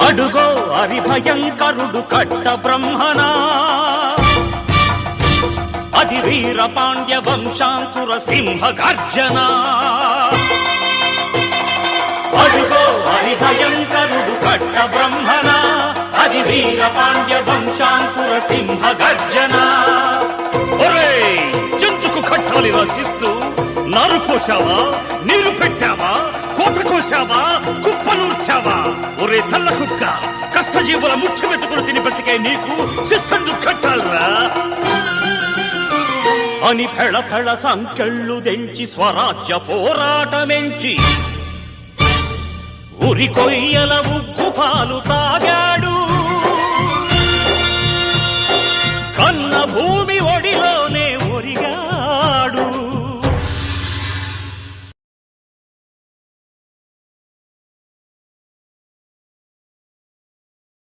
అడుగో హరిభయంకరుడు కట్ట బ్రహ్మనా, అది వీర పాండ్య వంశాంకుర సింహ గర్జన. అడుగో హరిభయంకరుడు కట్ట బ్రహ్మనా, అది వీర పాండ్య వంశాంకుర సింహ గర్జన. ఎందుకు కట్టాలి రచిస్తూ? నారు పోసావా, నీరు పెట్టావా, కోత కోసావా, కుప్పనూర్చావా? ఒరే తల్ల కుక్క, కష్టజీవుల ముఖ్యమెత్తుకుని తిని బ్రతికే నీకు శిస్తందు కట్టాలరా అని ఫెళ ఫెళ సంకెళ్ళు దెంచి స్వరాజ్య పోరాటమెంచి ఉరి కొయ్యల ఉగ్గు పాలు తాగా.